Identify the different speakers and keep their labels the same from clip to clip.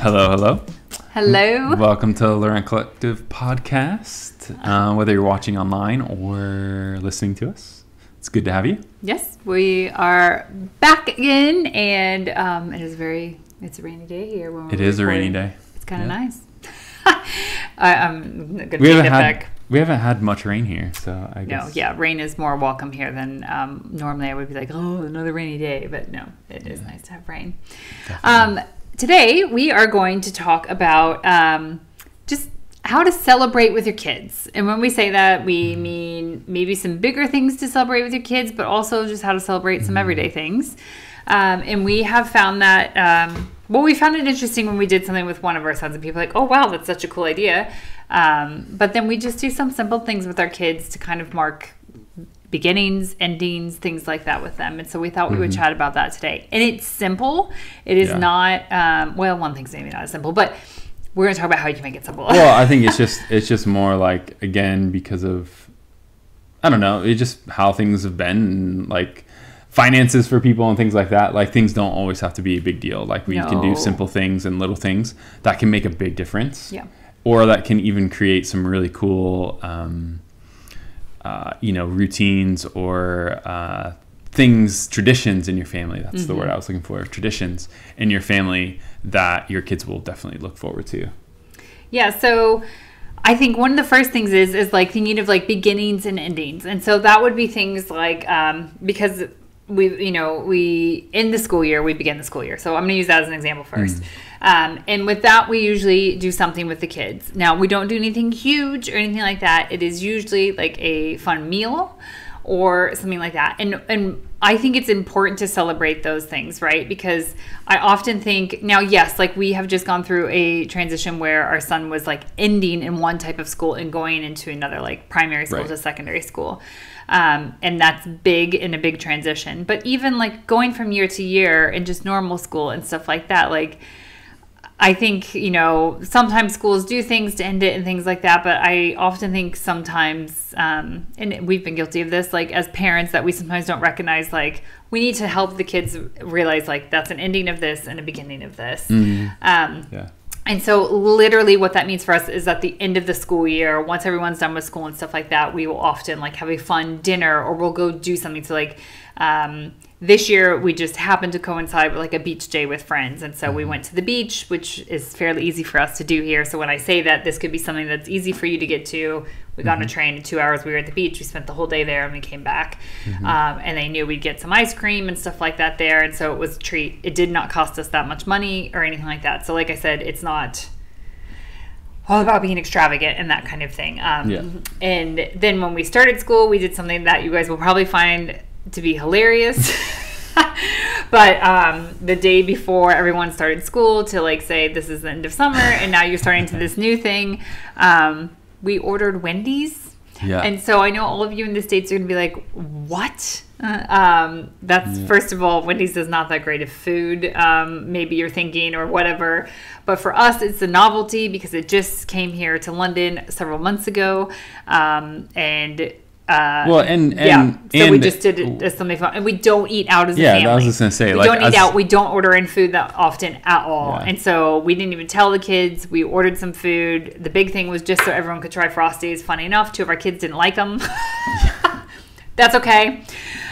Speaker 1: Hello, hello.
Speaker 2: Hello.
Speaker 1: Welcome to Laurent Collective Podcast. Whether you're watching online or listening to us, it's good to have you.
Speaker 2: Yes, we are back again, and it's a rainy day here. When we're
Speaker 1: It is a
Speaker 2: recording.
Speaker 1: rainy day.
Speaker 2: It's kind of
Speaker 1: Yeah.
Speaker 2: nice. I'm gonna take it back.
Speaker 1: We haven't had much rain here, so I guess.
Speaker 2: No, yeah, rain is more welcome here than normally. I would be like, oh, another rainy day, but no, it is nice to have rain. Today we are going to talk about just how to celebrate with your kids, and when we say that, we mean maybe some bigger things to celebrate with your kids, but also just how to celebrate some everyday things. And we have found that. We found it interesting when we did something with one of our sons, and people were like, oh, wow, that's such a cool idea. But then we just do some simple things with our kids to kind of mark beginnings, endings, things like that with them. And so we thought we would chat about that today. And it's simple. It is not, one thing's maybe not as simple, but we're going to talk about how you can make it simple.
Speaker 1: Well, I think it's just more like, again, because of, I don't know, it's just how things have been, like finances for people and things like that. Like, things don't always have to be a big deal. Like, we can do simple things and little things that can make a big difference.
Speaker 2: Yeah.
Speaker 1: Or that can even create some really cool, routines or things, traditions in your family. That's the word I was looking for. Traditions in your family that your kids will definitely look forward to.
Speaker 2: Yeah. So I think one of the first things is like thinking of like beginnings and endings. And so that would be things like, because we in the school year, we begin the school year. So I'm going to use that as an example first. And with that, we usually do something with the kids. Now, we don't do anything huge or anything like that. It is usually like a fun meal or something like that. And I think it's important to celebrate those things, right? Because I often think, now, yes, like we have just gone through a transition where our son was like ending in one type of school and going into another, like primary school to secondary school. And that's big in a big transition. But even like going from year to year in just normal school and stuff like that, like I think, sometimes schools do things to end it and things like that. But I often think sometimes, and we've been guilty of this, like as parents, that we sometimes don't recognize, like we need to help the kids realize like that's an ending of this and a beginning of this. And so literally what that means for us is at the end of the school year, once everyone's done with school and stuff like that, we will often like have a fun dinner or we'll go do something. So like this year we just happened to coincide with like a beach day with friends. And so we went to the beach, which is fairly easy for us to do here. So when I say that this could be something that's easy for you to get to, we got on a train in 2 hours. We were at the beach. We spent the whole day there and we came back. And they knew we'd get some ice cream and stuff like that there. And so it was a treat. It did not cost us that much money or anything like that. So like I said, it's not all about being extravagant and that kind of thing. And then when we started school, we did something that you guys will probably find to be hilarious. But the day before everyone started school to like say this is the end of summer and now you're starting to this new thing, we ordered Wendy's. And so I know all of you in the States are going to be like, what? That's first of all, Wendy's is not that great of food. Maybe you're thinking or whatever. But for us, it's a novelty because it just came here to London several months ago. So we just did it as something fun, and we don't eat out as a family.
Speaker 1: I was just gonna say,
Speaker 2: we don't eat out. We don't order in food that often at all, and so we didn't even tell the kids. We ordered some food. The big thing was just so everyone could try Frosties. Funny enough, 2 of our kids didn't like them. That's okay.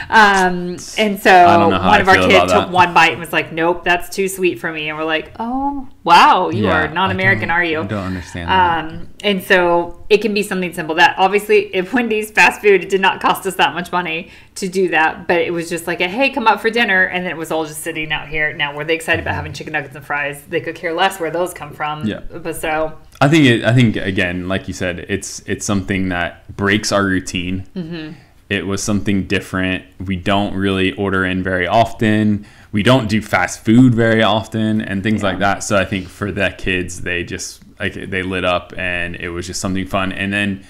Speaker 2: And so one of our kids took one bite and was like, nope, that's too sweet for me. And we're like, oh, wow, you are not American, are you?
Speaker 1: I don't understand that.
Speaker 2: And so it can be something simple. That obviously, if Wendy's fast food, it did not cost us that much money to do that. But it was just like, hey, come up for dinner. And then it was all just sitting out here. Now, were they excited about having chicken nuggets and fries? They could care less where those come from.
Speaker 1: Yeah.
Speaker 2: But so
Speaker 1: I think again, like you said, it's something that breaks our routine. It was something different. We don't really order in very often. We don't do fast food very often and things like that. So I think for the kids, they just they lit up and it was just something fun. And then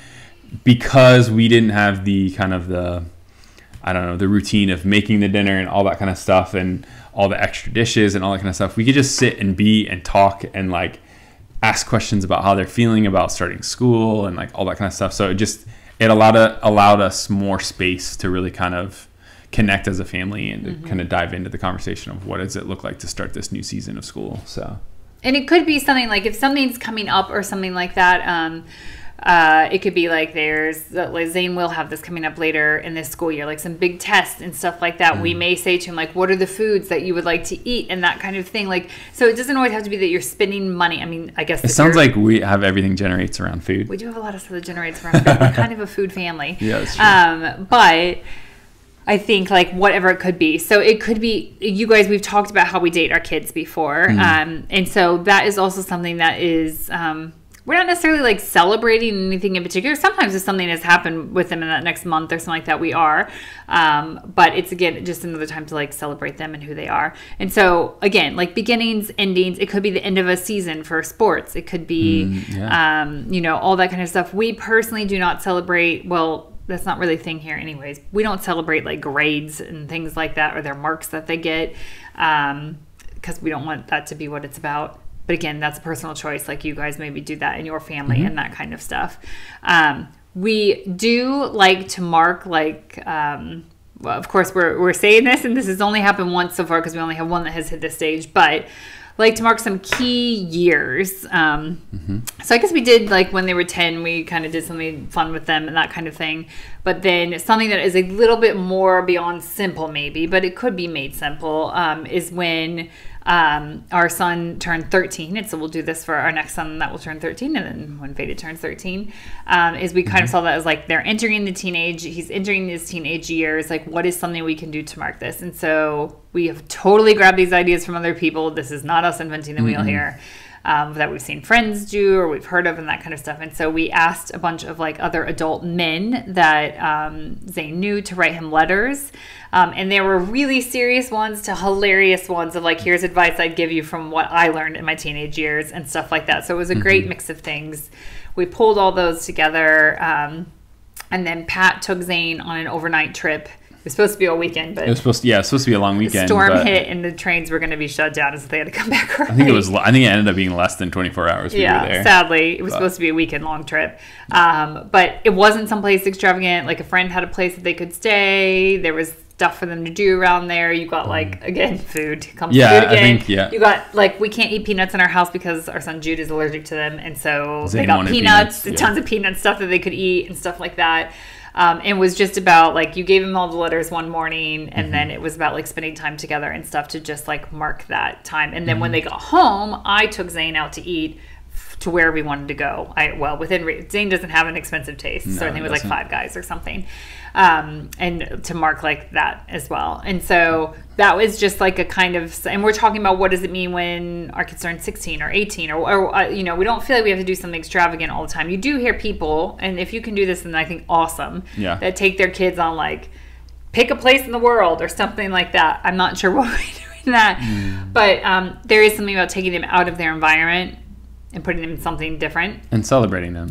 Speaker 1: because we didn't have the kind of the routine of making the dinner and all that kind of stuff and all the extra dishes and all that kind of stuff, we could just sit and be and talk and like ask questions about how they're feeling about starting school and like all that kind of stuff. So it allowed us more space to really kind of connect as a family and to kind of dive into the conversation of what does it look like to start this new season of school. So
Speaker 2: And it could be something like if something's coming up or something like that. It could be like like Zane will have this coming up later in this school year, like some big tests and stuff like that. We may say to him, like, what are the foods that you would like to eat and that kind of thing. Like, so it doesn't always have to be that you're spending money. I mean, I guess
Speaker 1: it sounds like we have everything generates around food.
Speaker 2: We do have a lot of stuff that generates around food. We're kind of a food family.
Speaker 1: Yeah, that's true.
Speaker 2: But I think like whatever it could be. So it could be, you guys, we've talked about how we date our kids before. And so that is also something that is, we're not necessarily like celebrating anything in particular. Sometimes if something has happened with them in that next month or something like that, we are. But it's, again, just another time to like celebrate them and who they are. And so, again, like beginnings, endings, it could be the end of a season for sports. It could be, all that kind of stuff. We personally do not celebrate, well, that's not really a thing here anyways. We don't celebrate like grades and things like that or their marks that they get because we don't want that to be what it's about. But again, that's a personal choice. Like you guys maybe do that in your family and that kind of stuff. We do like to mark like, well, of course we're saying this and this has only happened once so far because we only have one that has hit this stage, but like to mark some key years. So I guess we did like when they were 10, we kind of did something fun with them and that kind of thing. But then something that is a little bit more beyond simple maybe, but it could be made simple, is when our son turned 13, and so we'll do this for our next son that will turn 13, and then when Veda turns 13, is we kind of saw that as like they're entering he's entering his teenage years, like what is something we can do to mark this? And so we have totally grabbed these ideas from other people. This is not us inventing the wheel here. That we've seen friends do or we've heard of and that kind of stuff. And so we asked a bunch of like other adult men that Zane knew to write him letters. And there were really serious ones to hilarious ones of like, here's advice I'd give you from what I learned in my teenage years and stuff like that. So it was a great mix of things. We pulled all those together. And then Pat took Zane on an overnight trip. It was supposed to be a weekend, but
Speaker 1: it was supposed to be a long weekend.
Speaker 2: The storm hit and the trains were going to be shut down, so they had to come back early.
Speaker 1: I think it ended up being less than 24 hours. We were there.
Speaker 2: Sadly, it was supposed to be a weekend long trip, but it wasn't someplace extravagant. Like a friend had a place that they could stay. There was stuff for them to do around there. You got like again food. Food again.
Speaker 1: I think
Speaker 2: you got like we can't eat peanuts in our house because our son Jude is allergic to them, and so
Speaker 1: Zane
Speaker 2: they got peanuts, tons of peanut stuff that they could eat and stuff like that. It was just about like you gave him all the letters one morning and then it was about like spending time together and stuff to just like mark that time. And then when they got home, I took Zane out to eat to where we wanted to go. Zane doesn't have an expensive taste, so I think it was like Five Guys or something. And to mark like that as well. And so that was just like a kind of, and we're talking about what does it mean when our kids turn 16 or 18 or we don't feel like we have to do something extravagant all the time. You do hear people, and if you can do this, then I think awesome, that take their kids on like pick a place in the world or something like that. I'm not sure what we're doing that, but there is something about taking them out of their environment and putting them in something different.
Speaker 1: And celebrating them.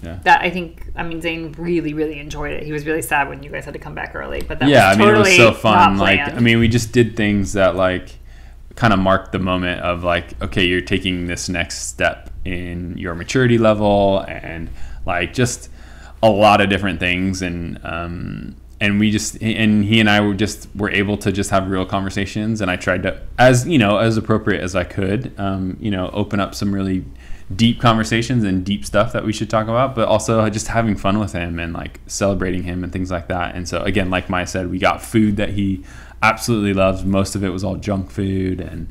Speaker 2: Yeah. That I think, Zane really, really enjoyed it. He was really sad when you guys had to come back early. But that was totally
Speaker 1: it was so fun.
Speaker 2: Like,
Speaker 1: we just did things that like kind of marked the moment of like, okay, you're taking this next step in your maturity level and like just a lot of different things. And we just, and he and I were able to just have real conversations. And I tried to, as appropriate as I could, open up some really deep conversations and deep stuff that we should talk about, but also just having fun with him and like celebrating him and things like that. And so again, like Maya said, we got food that he absolutely loves. Most of it was all junk food. And,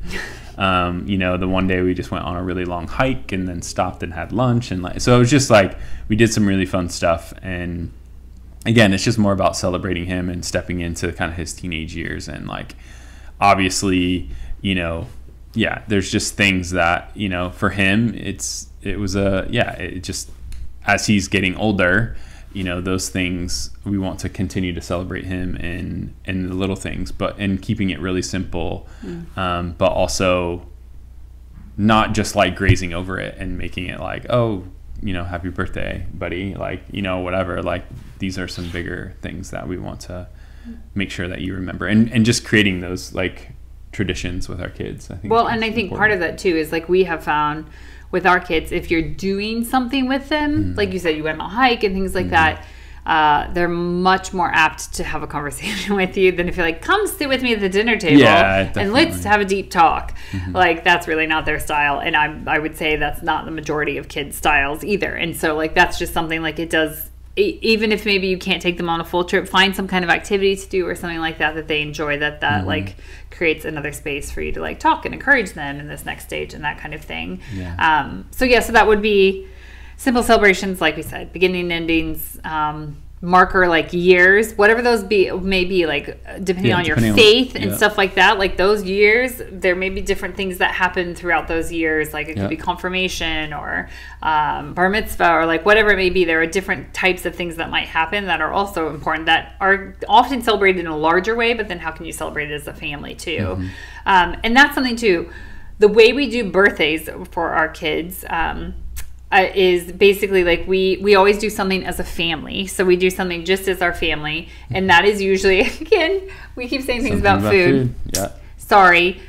Speaker 1: the one day we just went on a really long hike and then stopped and had lunch. And so it was just like, we did some really fun stuff. And again, it's just more about celebrating him and stepping into kind of his teenage years. And like, obviously, there's just things that, for him, it just, as he's getting older, those things, we want to continue to celebrate him in the little things, but in keeping it really simple, but also not just like grazing over it and making it like, oh, happy birthday, buddy, like, whatever, like these are some bigger things that we want to make sure that you remember and just creating those like traditions with our kids. I think
Speaker 2: I think part of that too is like we have found with our kids, if you're doing something with them, like you said, you went on a hike and things like that, they're much more apt to have a conversation with you than if you're like, come sit with me at the dinner table and let's have a deep talk. Like, that's really not their style. And I would say that's not the majority of kids' styles either. And so, like, that's just something, like, it does, even if maybe you can't take them on a full trip, find some kind of activity to do or something like that they enjoy, that like creates another space for you to like talk and encourage them in this next stage and that kind of thing. So that would be simple celebrations, like we said, beginning, endings, marker, like years, whatever those may be, like depending on your faith and stuff like that. Like those years, there may be different things that happen throughout those years. Like it could be confirmation or bar mitzvah or like whatever it may be. There are different types of things that might happen that are also important, that are often celebrated in a larger way, but then how can you celebrate it as a family too? And that's something too. The way we do birthdays for our kids, is basically like we always do something as a family. So we do something just as our family, and that is usually, again, we keep saying things about food. Sorry,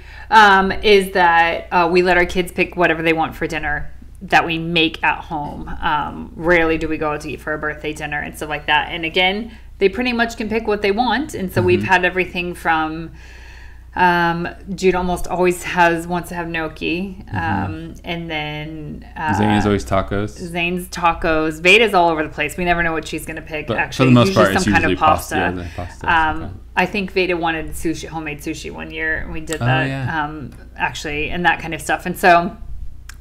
Speaker 2: is that we let our kids pick whatever they want for dinner that we make at home. Rarely do we go out to eat for a birthday dinner and stuff like that. And again, they pretty much can pick what they want. And so we've had everything from Jude almost always wants to have gnocchi, and then
Speaker 1: Zane's always tacos.
Speaker 2: Zane's tacos. Veda's all over the place. We never know what she's going to pick. But actually,
Speaker 1: for the most part, it's
Speaker 2: some kind of
Speaker 1: pasta.
Speaker 2: I think Veda wanted homemade sushi one year, and we did that actually, and that kind of stuff. And so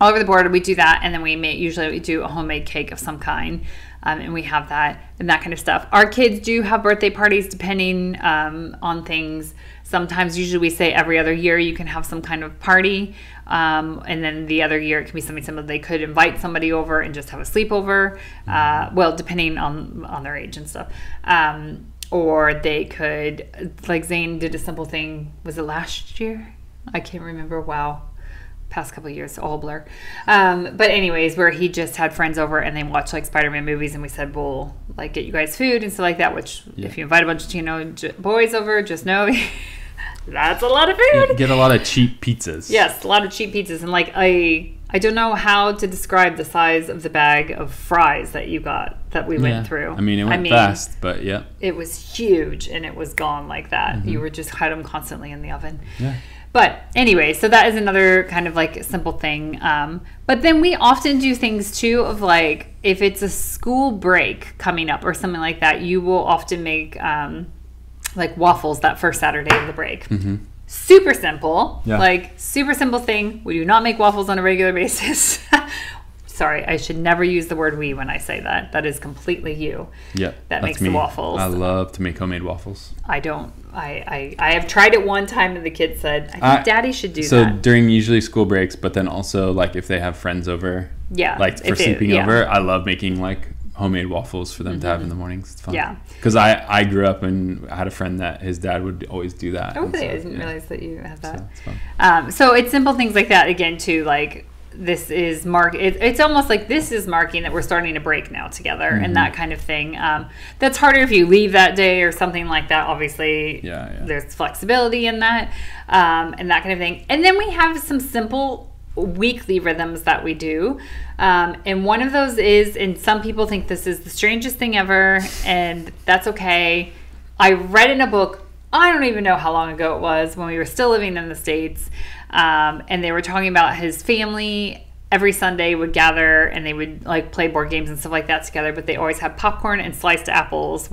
Speaker 2: all over the board, we do that, and then usually we do a homemade cake of some kind. And we have that and that kind of stuff. Our kids do have birthday parties depending on things. Sometimes, usually we say every other year you can have some kind of party. And then the other year it can be something similar. They could invite somebody over and just have a sleepover. Well, depending on their age and stuff. Or they could, like Zane did a simple thing. Was it last year? I can't remember. Wow. Past couple of years, all blur. But anyways, where he just had friends over and they watched like Spider-Man movies, and we said, we'll like get you guys food and stuff like that, which if you invite a bunch of boys over, just know that's a lot of food.
Speaker 1: You get a lot of cheap pizzas.
Speaker 2: Yes, a lot of cheap pizzas. And like I don't know how to describe the size of the bag of fries that you got, that we went through.
Speaker 1: I mean, it went fast, but
Speaker 2: it was huge, and it was gone like that. You were just had them constantly in the oven. But anyway, so that is another kind of like simple thing. But then we often do things too of like, if it's a school break coming up or something like that, you will often make like waffles that first Saturday of the break. Super simple, like super simple thing. We do not make waffles on a regular basis. Sorry, I should never use the word we when I say that. That is completely you. That makes the waffles.
Speaker 1: I love to make homemade waffles.
Speaker 2: I don't. I have tried it one time, and the kid said, I think Daddy should do that.
Speaker 1: So during usually school breaks, but then also like if they have friends over, like for sleeping over, I love making like homemade waffles for them to have in the mornings. It's fun. Because I grew up and I had a friend that his dad would always do that.
Speaker 2: Oh, really? I didn't realize that you had that. So it's fun. So it's simple things like that, again, too, like this is it's almost like this is marking that we're starting a break now together and that kind of thing. That's harder if you leave that day or something like that. Obviously, there's flexibility in that and that kind of thing. And then we have some simple weekly rhythms that we do. And one of those is, and some people think this is the strangest thing ever, and that's okay. I read in a book, I don't even know how long ago it was, when we were still living in the States, and they were talking about his family every Sunday would gather and they would like play board games and stuff like that together, but they always had popcorn and sliced apples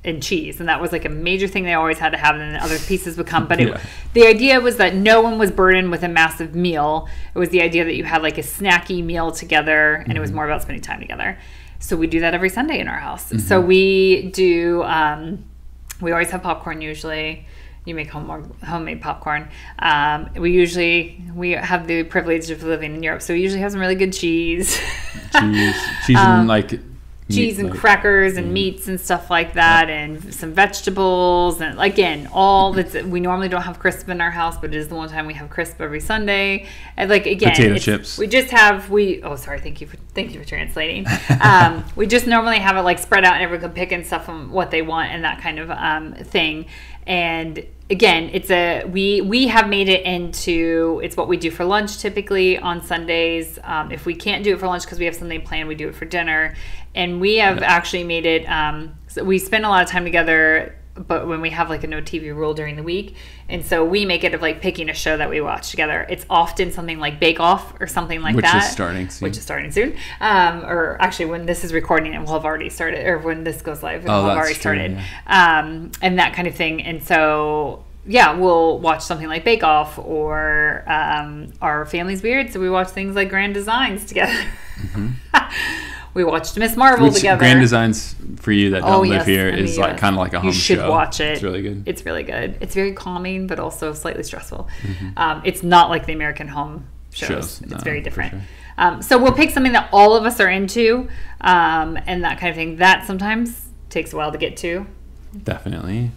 Speaker 2: and cheese, and that was like a major thing they always had to have, and then other pieces would come. But the idea was that no one was burdened with a massive meal. It was the idea that you had like a snacky meal together, and it was more about spending time together. So we do that every Sunday in our house. So we do we always have popcorn usually. You make homemade popcorn. We have the privilege of living in Europe, so we usually have some really good cheese.
Speaker 1: cheese and like
Speaker 2: cheese and crackers and meats and stuff like that, and some vegetables, and again, all that's. We normally don't have crisp in our house, but it is the one time we have crisp every Sunday. And like again,
Speaker 1: potato chips.
Speaker 2: We just have Oh, sorry. Thank you for translating. We just normally have it like spread out, and everyone can pick and stuff from what they want and that kind of thing. And again, we have made it into, it's what we do for lunch typically on Sundays. If we can't do it for lunch because we have something planned, we do it for dinner. And we have actually made it, so we spend a lot of time together, but when we have like a no TV rule during the week. And so we make it of like picking a show that we watch together. It's often something like Bake Off or something like that.
Speaker 1: Which is starting soon.
Speaker 2: Or actually when this is recording, it will have already started, or when this goes live, it will have already started. Yeah. And that kind of thing. And so, yeah, we'll watch something like Bake Off, or our family's weird, so we watch things like Grand Designs together. Mm-hmm. We watched Miss Marvel together.
Speaker 1: Grand Designs, for you that don't live here, is like kind of like a home show.
Speaker 2: You should watch it.
Speaker 1: It's really good.
Speaker 2: It's really good. It's very calming, but also slightly stressful. Mm-hmm. It's not like the American Home shows. It's very different. Sure. So we'll pick something that all of us are into, and that kind of thing. That sometimes takes a while to get to.
Speaker 1: Definitely.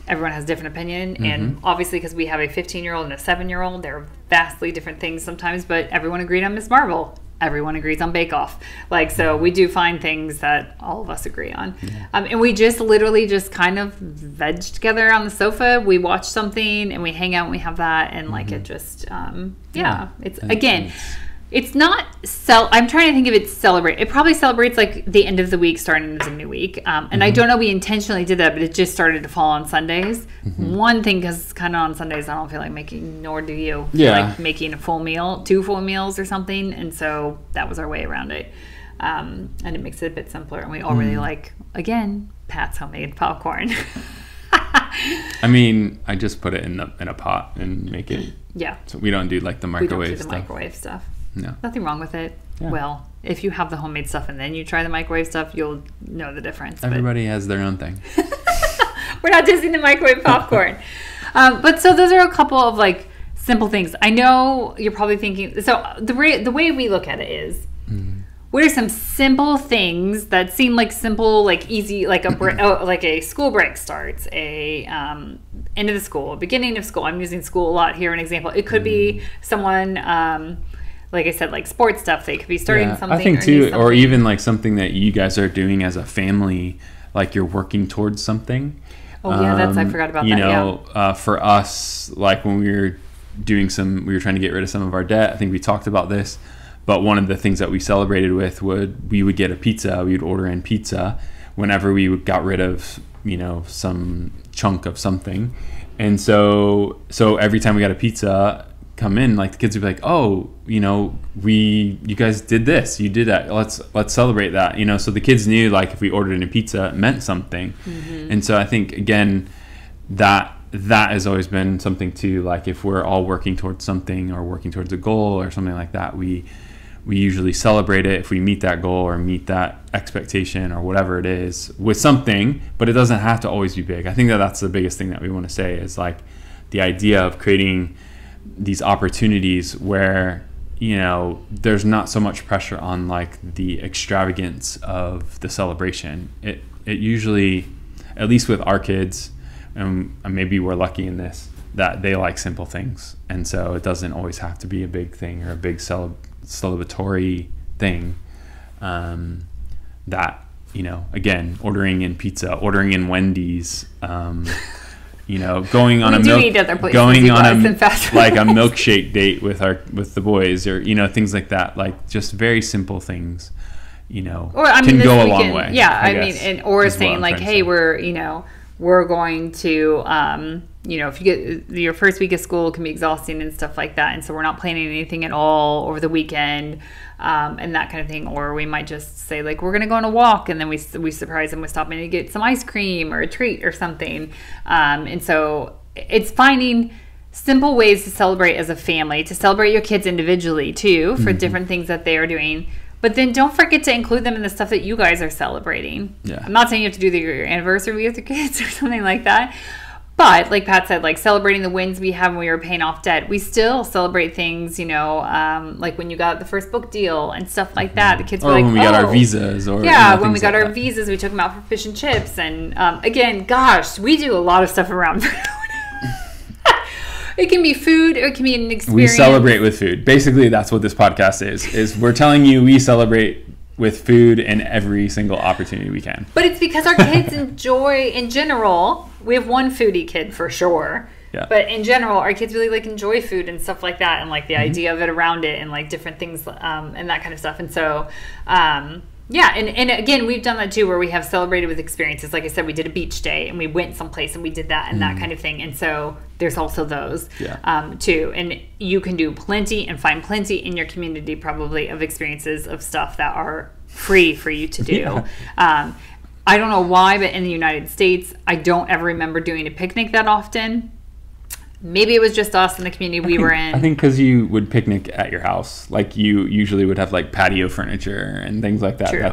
Speaker 2: Everyone has a different opinion, mm-hmm. and obviously because we have a 15-year-old and a 7-year-old, they're vastly different things sometimes, but everyone agreed on Miss Marvel. Everyone agrees on Bake Off. Like, so we do find things that all of us agree on. Yeah. And we just literally just kind of veg together on the sofa. We watch something and we hang out and we have that. And like, it just, it's, again, it's not, I'm trying to think if it's celebrate. It probably celebrates like the end of the week starting as a new week. And I don't know, we intentionally did that, but it just started to fall on Sundays. One thing, because kind of on Sundays, I don't feel like making, nor do you, like making a full meal, 2 full meals or something. And so that was our way around it. And it makes it a bit simpler. And we all really like, again, Pat's homemade popcorn.
Speaker 1: I mean, I just put it in a pot and make it. Yeah. So we don't do like the microwave stuff.
Speaker 2: Microwave stuff.
Speaker 1: No.
Speaker 2: Nothing wrong with it. Yeah. Well, if you have the homemade stuff and then you try the microwave stuff, you'll know the difference.
Speaker 1: Everybody has their own thing.
Speaker 2: We're not dissing the microwave popcorn. But so those are a couple of like simple things. I know you're probably thinking, so the way we look at it is, what are some simple things that seem like simple, like easy, like like a school break starts, a end of the school, beginning of school. I'm using school a lot here, an example. It could be someone, like I said, like sports stuff. They could be starting something.
Speaker 1: I think too, or even like something that you guys are doing as a family, like you're working towards something.
Speaker 2: Oh yeah, I forgot about that.
Speaker 1: You know, for us, like when we were we were trying to get rid of some of our debt. I think we talked about this. But one of the things that we celebrated with we would get a pizza. We would order in pizza whenever we got rid of, some chunk of something. And so every time we got a pizza come in, like the kids would be like, oh, you guys did this, you did that. Let's celebrate that. So the kids knew like if we ordered in a pizza, it meant something. Mm-hmm. And so I think, again, that has always been something too. Like if we're all working towards something or working towards a goal or something like that, we usually celebrate it if we meet that goal or meet that expectation or whatever it is with something, but it doesn't have to always be big. I think that's the biggest thing that we want to say is like the idea of creating these opportunities where, there's not so much pressure on like the extravagance of the celebration. It usually, at least with our kids, and maybe we're lucky in this, that they like simple things. And so it doesn't always have to be a big thing or a big celebratory thing, that again, ordering in pizza, ordering in Wendy's, going on a milkshake date with the boys, or things like that, like just very simple things, can go a long way.
Speaker 2: Yeah, I mean, or saying like, hey, we're going to, if you get your first week of school can be exhausting and stuff like that. And so we're not planning anything at all over the weekend, and that kind of thing. Or we might just say like, we're going to go on a walk. And then we surprise them with stopping to get some ice cream or a treat or something. And so it's finding simple ways to celebrate as a family, to celebrate your kids individually too, for different things that they are doing. But then don't forget to include them in the stuff that you guys are celebrating. Yeah. I'm not saying you have to do your anniversary with your kids or something like that. But like Pat said, like celebrating the wins we have when we were paying off debt, we still celebrate things, like when you got the first book deal and stuff like that. The kids were like,
Speaker 1: when we got our visas. Or
Speaker 2: when we got our visas, we took them out for fish and chips. And again, gosh, we do a lot of stuff around food. It can be food, or it can be an experience.
Speaker 1: We celebrate with food. Basically, that's what this podcast is we're telling you we celebrate with food and every single opportunity we can.
Speaker 2: But it's because our kids enjoy, in general, we have one foodie kid for sure.
Speaker 1: Yeah.
Speaker 2: But in general, our kids really like enjoy food and stuff like that, and like the idea of it around it, and like different things and that kind of stuff. And so, yeah, and again, we've done that too, where we have celebrated with experiences. Like I said, we did a beach day, and we went someplace, and we did that and that kind of thing. And so there's also those too. And you can do plenty and find plenty in your community, probably, of experiences of stuff that are free for you to do. I don't know why, but in the United States, I don't ever remember doing a picnic that often. Maybe it was just us in the community we were in.
Speaker 1: I think because you would picnic at your house. Like, you usually would have like patio furniture and things like that.
Speaker 2: True.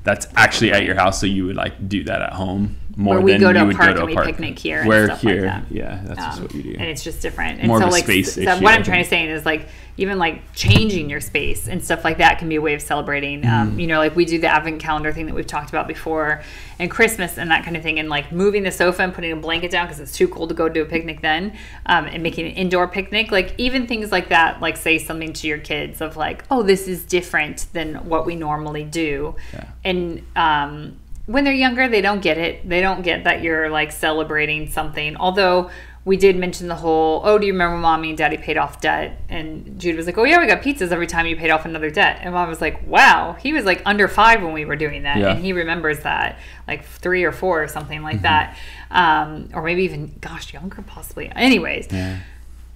Speaker 1: That's actually at your house, so you would like do that at home more
Speaker 2: we
Speaker 1: than
Speaker 2: go to
Speaker 1: you
Speaker 2: a
Speaker 1: would
Speaker 2: park
Speaker 1: go to
Speaker 2: and
Speaker 1: a park.
Speaker 2: we picnic here and
Speaker 1: Where
Speaker 2: stuff
Speaker 1: here,
Speaker 2: like that.
Speaker 1: yeah, that's just what you do.
Speaker 2: And it's just different. And
Speaker 1: More
Speaker 2: so
Speaker 1: of a
Speaker 2: like
Speaker 1: space issue,
Speaker 2: what
Speaker 1: I
Speaker 2: I'm trying
Speaker 1: think.
Speaker 2: to say is like even like changing your space and stuff like that can be a way of celebrating. You know, like we do the advent calendar thing that we've talked about before, and Christmas and that kind of thing, and like moving the sofa and putting a blanket down because it's too cold to go do a picnic then, and making an indoor picnic. Like even things like that, like say something to your kids of like, oh, this is different than what we normally do.
Speaker 1: Yeah.
Speaker 2: And when they're younger, they don't get it. They don't get that you're like celebrating something. Although we did mention the whole, oh, do you remember Mommy and Daddy paid off debt? And Jude was like, oh yeah, we got pizzas every time you paid off another debt. And Mom was like, wow, he was like under 5 when we were doing that.
Speaker 1: Yeah.
Speaker 2: And he remembers that, like 3 or 4 or something like that. Or maybe even, gosh, younger possibly. Anyways.
Speaker 1: Yeah.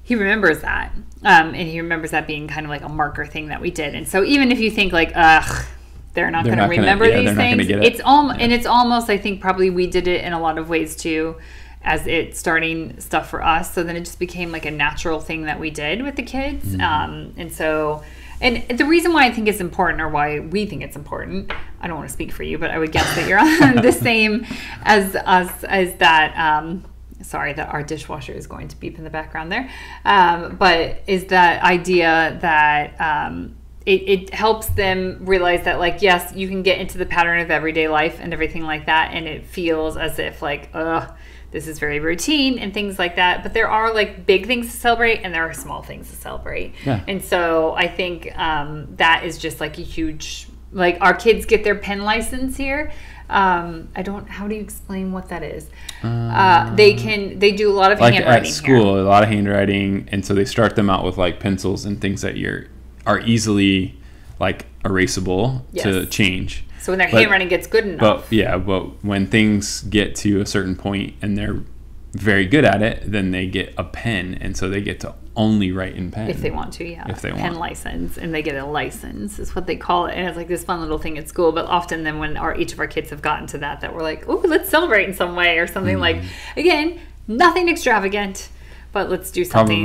Speaker 2: He remembers that. And he remembers that being kind of like a marker thing that we did. And so even if you think like, ugh, they're not going to remember these things. It's and it's almost, I think probably we did it in a lot of ways too, as it starting stuff for us. So then it just became like a natural thing that we did with the kids. And so, and the reason why I think it's important, or why we think it's important, I don't want to speak for you, but I would guess that you're on the same as us, as that, sorry that our dishwasher is going to beep in the background there. But is that idea that, it helps them realize that, like, yes, you can get into the pattern of everyday life and everything like that, and it feels as if, like, this is very routine and things like that. But there are, like, big things to celebrate, and there are small things to celebrate.
Speaker 1: Yeah.
Speaker 2: And so I think that is just, like, a huge... Like, our kids get their pen license here. How do you explain what that is? They do a lot of
Speaker 1: like
Speaker 2: handwriting
Speaker 1: at school,
Speaker 2: here.
Speaker 1: a lot of handwriting, and so they start them out with like pencils and things that are easily like erasable to change.
Speaker 2: So when their handwriting gets good enough.
Speaker 1: But when things get to a certain point and they're very good at it, then they get a pen, and so they get to only write in pen.
Speaker 2: If they want to, yeah.
Speaker 1: If they
Speaker 2: pen
Speaker 1: want.
Speaker 2: license, and they get a license is what they call it. And it's like this fun little thing at school. But often then when each of our kids have gotten to that we're like, oh, let's celebrate in some way or something like, again, nothing extravagant, but let's do something.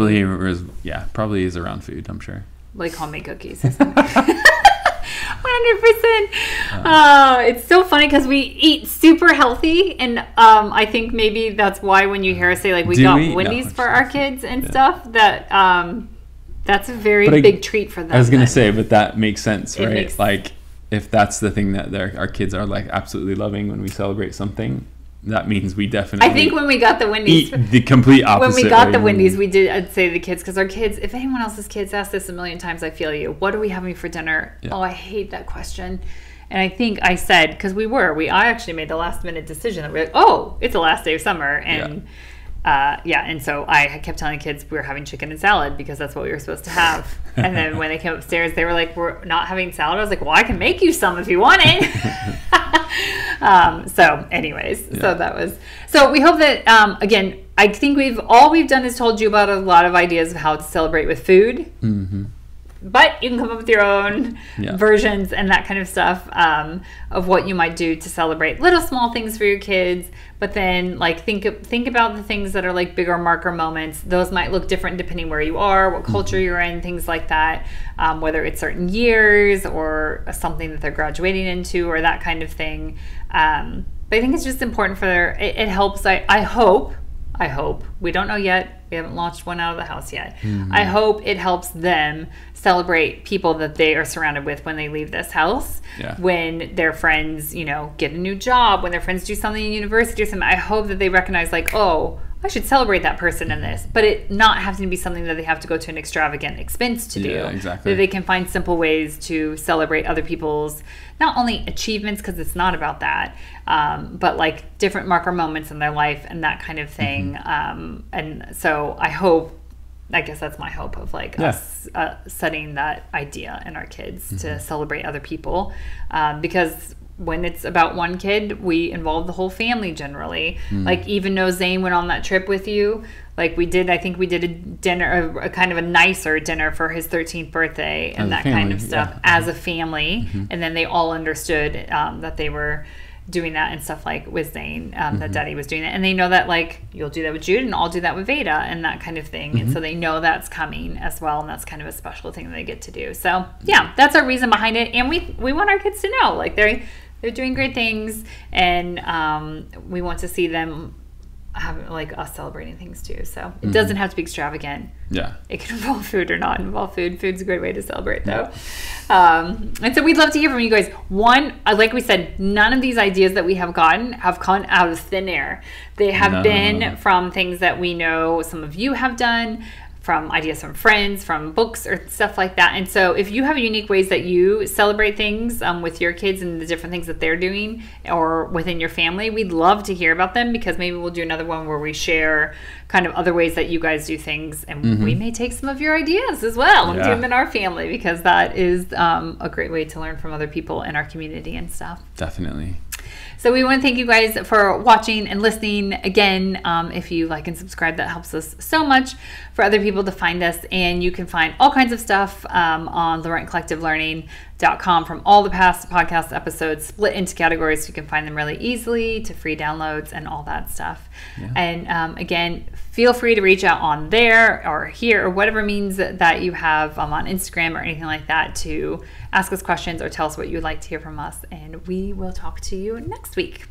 Speaker 1: Probably is around food, I'm sure.
Speaker 2: Like homemade cookies or something. 100%. It's so funny because we eat super healthy, and I think maybe that's why when you hear us say like we got Wendy's for our kids and stuff, that that's a very big treat for them.
Speaker 1: I was gonna say, but that makes sense, right?
Speaker 2: Like
Speaker 1: if that's the thing that our kids are like absolutely loving when we celebrate something, that means we definitely.
Speaker 2: I think when we got the Wendy's,
Speaker 1: eat the complete opposite.
Speaker 2: When we got the Wendy's, we did. I'd say to the kids, because our kids, if anyone else's kids ask this a million times, I feel you. What are we having for dinner? Yeah. Oh, I hate that question. And I think I said, because I actually made the last minute decision that we're like, oh, it's the last day of summer, and and so I kept telling the kids we were having chicken and salad because that's what we were supposed to have. And then when they came upstairs, they were like, we're not having salad. I was like, well, I can make you some if you want it. So that was, so we hope that, again, I think all we've done is told you about a lot of ideas of how to celebrate with food. Mm-hmm. But you can come up with your own versions and that kind of stuff of what you might do to celebrate little small things for your kids. But then, like, think about the things that are like bigger marker moments. Those might look different depending where you are, what culture you're in, things like that. Whether it's certain years or something that they're graduating into or that kind of thing. But I think it's just important it helps. I hope, we don't know yet, we haven't launched one out of the house yet. Mm-hmm. I hope it helps them celebrate people that they are surrounded with when they leave this house. Yeah. When their friends, get a new job, when their friends do something in university or something. I hope that they recognize like, oh, I should celebrate that person in this, but it not having to be something that they have to go to an extravagant expense to do.
Speaker 1: Yeah, exactly.
Speaker 2: That they can find simple ways to celebrate other people's, not only achievements, because it's not about that, but like different marker moments in their life and that kind of thing. And so I guess that's my hope of like us setting that idea in our kids to celebrate other people, because when it's about one kid, we involve the whole family generally. Like even though Zane went on that trip with you, like I think we did a dinner, a kind of a nicer dinner for his 13th birthday and that kind of stuff as a family. And then they all understood that they were doing that and stuff like with Zane, that Daddy was doing that. And they know that like you'll do that with Jude and I'll do that with Veda and that kind of thing. And so they know that's coming as well. And that's kind of a special thing that they get to do. So yeah, that's our reason behind it. And we want our kids to know like they're doing great things, and we want to see them have like us celebrating things too. So it doesn't have to be extravagant. Yeah, it can involve food or not involve food. Food's a great way to celebrate though. And so we'd love to hear from you guys. One, like we said, none of these ideas that we have gotten have come out of thin air. They have been from things that we know some of you have done, from ideas from friends, from books or stuff like that. And so if you have unique ways that you celebrate things with your kids and the different things that they're doing or within your family, we'd love to hear about them, because maybe we'll do another one where we share kind of other ways that you guys do things, and we may take some of your ideas as well and do them in our family, because that is a great way to learn from other people in our community and stuff.
Speaker 1: Definitely.
Speaker 2: So we want to thank you guys for watching and listening. Again, if you like and subscribe, that helps us so much for other people to find us. And you can find all kinds of stuff on LaurentCollectiveLearning.com from all the past podcast episodes, split into categories so you can find them really easily, to free downloads and all that stuff. Yeah. And again, feel free to reach out on there or here or whatever means that you have on Instagram or anything like that to ask us questions or tell us what you'd like to hear from us. And we will talk to you next week.